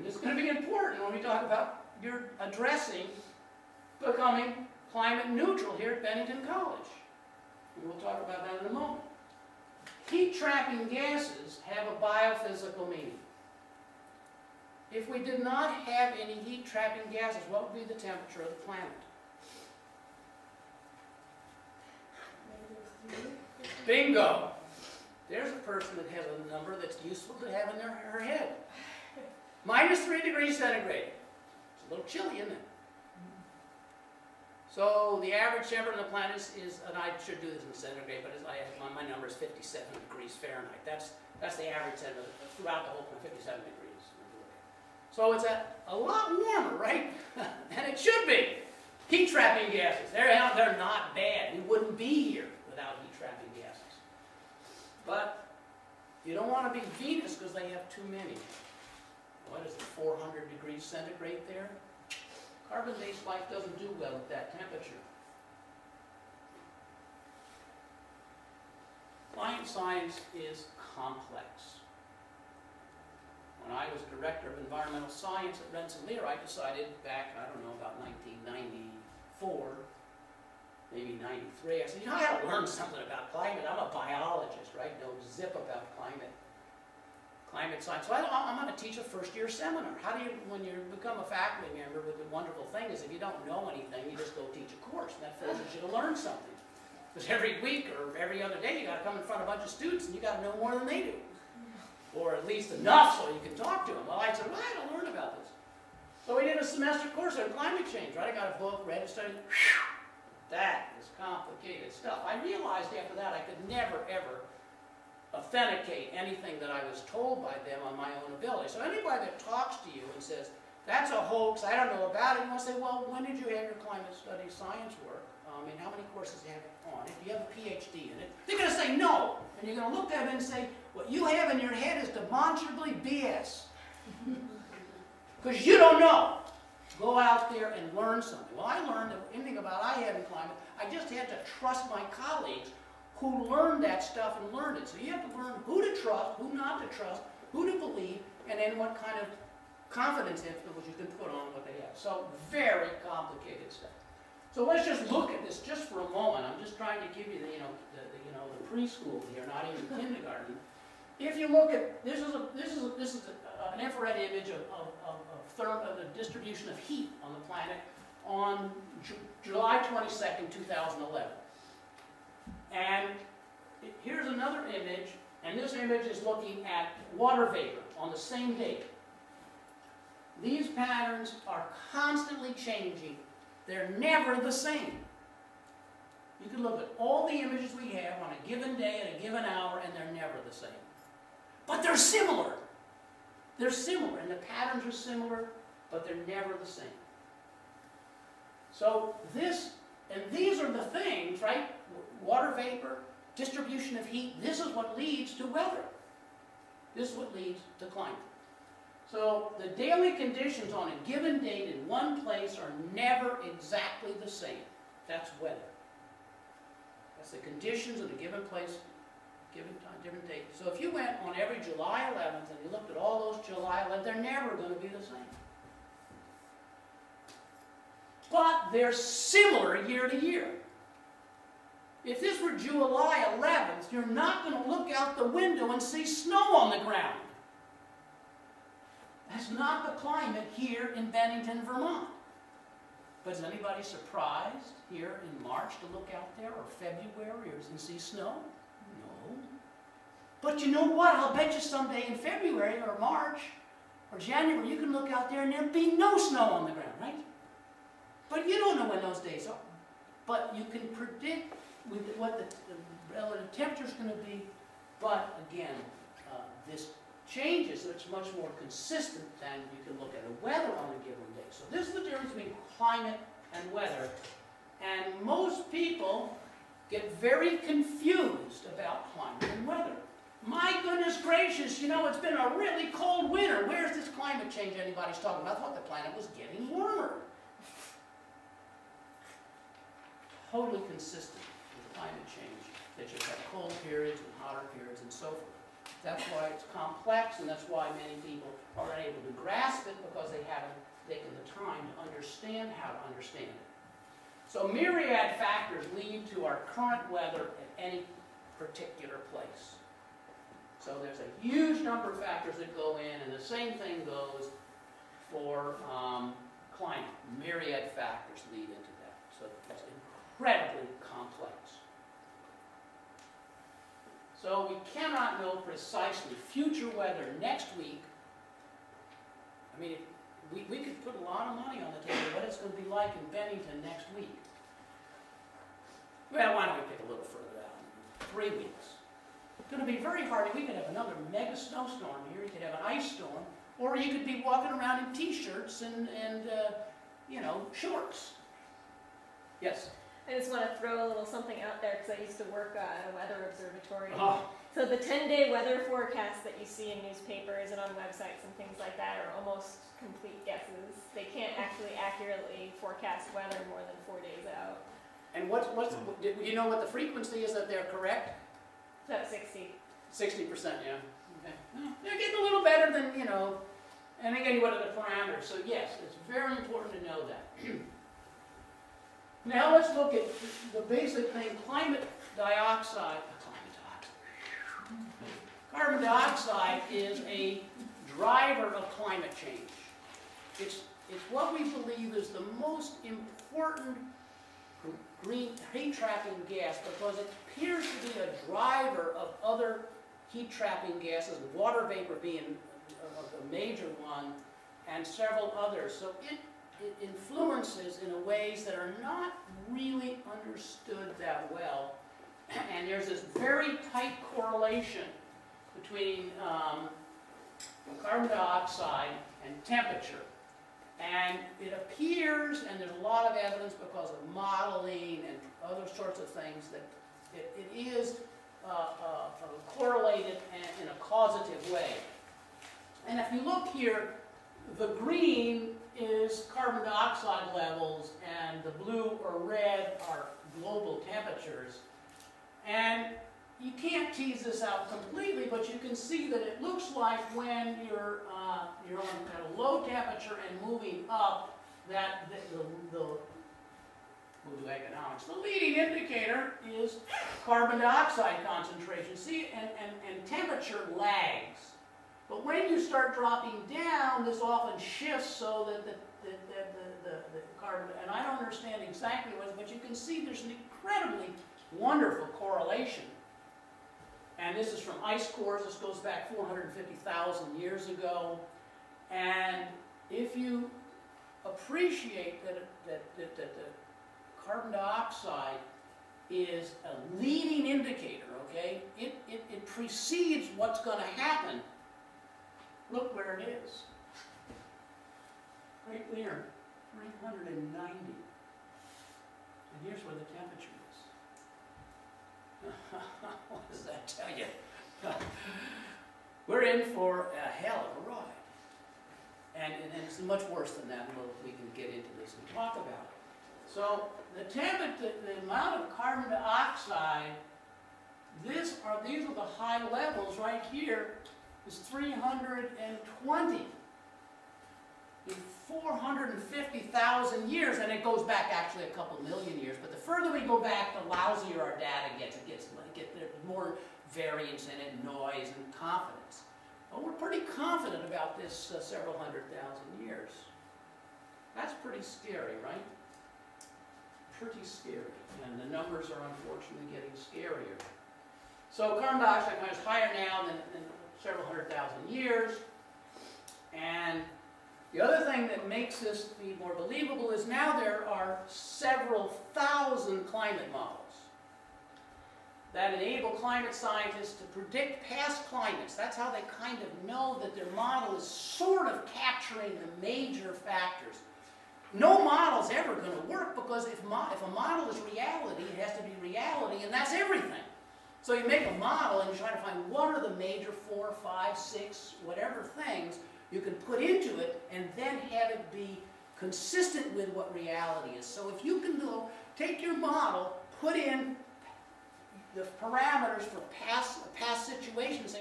And this is going to be important when we talk about your addressing becoming climate neutral here at Bennington College. And we'll talk about that in a moment. Heat-trapping gases have a biophysical meaning. If we did not have any heat-trapping gases, what would be the temperature of the planet? Bingo! There's a person that has a number that's useful to have in her head. -3 degrees centigrade. It's a little chilly, isn't it? So the average temperature on the planet is, and I should do this in centigrade, but my number is 57 degrees Fahrenheit. That's the average temperature throughout the whole planet, 57 degrees. So it's a lot warmer, right? And it should be. Heat-trapping gases, they're not bad. We wouldn't be here without heat-trapping gases. But you don't want to be Venus because they have too many. What is it, 400 degrees centigrade there? Carbon-based life doesn't do well at that temperature. Climate science is complex. When I was director of environmental science at Rensselaer, I decided back, I don't know, about 1994, maybe 93, I said, you know, I got to learn something about climate. I'm a biologist, right? No zip about climate science. So I'm going to teach a first-year seminar. How do you, when you become a faculty member, the wonderful thing is if you don't know anything, you just go teach a course, and that forces you to learn something. Because every week or every other day, you got to come in front of a bunch of students, and you got to know more than they do. Or at least enough so you can talk to them. Well, I said, well, I got to learn about this. So we did a semester course on climate change, right? I got a book, read it, studied. That is complicated stuff. I realized after that I could never, ever authenticate anything that I was told by them on my own ability. So anybody that talks to you and says, that's a hoax, I don't know about it, you want to say, well, when did you have your climate study science work? And how many courses do you have on it? Do you have a PhD in it? They're going to say no. And you're going to look at them and say, what you have in your head is demonstrably BS. Because you don't know. Go out there and learn something. Well, I learned that anything about I had in climate, I just had to trust my colleagues who learned that stuff and learned it. So you have to learn who to trust, who not to trust, who to believe, and then what kind of confidence intervals you can put on what they have. So very complicated stuff. So let's just look at this just for a moment. I'm just trying to give you the preschool here, not even kindergarten. If you look at this is an infrared image of the distribution of heat on the planet on July 22nd, 2011. And here's another image, and this image is looking at water vapor on the same date. These patterns are constantly changing. They're never the same. You can look at all the images we have on a given day at a given hour, and they're never the same. But they're similar. They're similar, and the patterns are similar, but they're never the same. So these are the things, right? Water vapor, distribution of heat, this is what leads to weather. This is what leads to climate. So the daily conditions on a given date in one place are never exactly the same. That's weather. That's the conditions at a given place, given time, different date. So if you went on every July 11th and you looked at all those July 11th, they're never going to be the same. But they're similar year to year. If this were July 11th, you're not going to look out the window and see snow on the ground. That's not the climate here in Bennington, Vermont. But is anybody surprised here in March to look out there, or February, and see snow? No. But you know what? I'll bet you someday in February or March or January you can look out there and there'll be no snow on the ground, right? But you don't know when those days are. But you can predict what the relative temperature is going to be. But again, this changes, so it's much more consistent than you can look at the weather on a given day. So this is the difference between climate and weather. And most people get very confused about climate and weather. My goodness gracious, you know, it's been a really cold winter. Where's this climate change anybody's talking about? I thought the planet was getting warmer. Totally consistent with climate change, that you have cold periods and hotter periods and so forth. That's why it's complex, and that's why many people are unable to grasp it, because they haven't taken the time to understand how to understand it. So myriad factors lead to our current weather at any particular place. So there's a huge number of factors that go in, and the same thing goes for climate. Myriad factors lead into that. So it's incredibly complex. So we cannot know precisely future weather next week. I mean, we could put a lot of money on the table what it's going to be like in Bennington next week. Well, why don't we pick a little further out? 3 weeks. It's going to be very hard. We could have another mega snowstorm here. You could have an ice storm. Or you could be walking around in T-shirts and you know, shorts. Yes? I just want to throw a little something out there because I used to work at a weather observatory. Oh. So the 10-day weather forecasts that you see in newspapers and on websites and things like that are almost complete guesses. They can't actually accurately forecast weather more than 4 days out. And do you know what the frequency is that they're correct? About 60. 60%, yeah. Okay. Well, they're getting a little better than, you know, and again, what are the parameters? So yes, it's very important to know that. Now let's look at the basic thing, climate dioxide. Carbon dioxide is a driver of climate change. It's what we believe is the most important green heat-trapping gas, because it appears to be a driver of other heat-trapping gases, water vapor being a major one, and several others. So it influences in ways that are not really understood that well. And there's this very tight correlation between carbon dioxide and temperature. And it appears, and there's a lot of evidence because of modeling and other sorts of things, that it is correlated in a causative way. And if you look here, the green is carbon dioxide levels, and the blue or red are global temperatures. And you can't tease this out completely, but you can see that it looks like when you're on at a low temperature and moving up, that we'll do economics. The leading indicator is carbon dioxide concentration. See, and temperature lags. But when you start dropping down, this often shifts so that the carbon, and I don't understand exactly what, but you can see there's an incredibly wonderful correlation. And this is from ice cores. This goes back 450,000 years ago. And if you appreciate that the carbon dioxide is a leading indicator, okay? It precedes what's going to happen. Look where it is. Right there, 390. And here's where the temperature is. What does that tell you? We're in for a hell of a ride. And it's much worse than that. We can get into this and talk about it. So the amount of carbon dioxide, these are the high levels right here, is 320 in 450,000 years, and it goes back actually a couple million years. But the further we go back, the lousier our data gets. There's more variance in it, noise, and confidence. But we're pretty confident about this several 100,000 years. That's pretty scary, right? Pretty scary. And the numbers are unfortunately getting scarier. So carbon dioxide is higher now than several 100,000 years. And the other thing that makes this be more believable is now there are several thousand climate models that enable climate scientists to predict past climates. That's how they kind of know that their model is sort of capturing the major factors. No model's ever going to work, because if a model is reality, it has to be reality, and that's everything. So you make a model and you try to find what are the major 4, 5, 6, whatever things you can put into it, and then have it be consistent with what reality is. So if you can take your model, put in the parameters for past situations,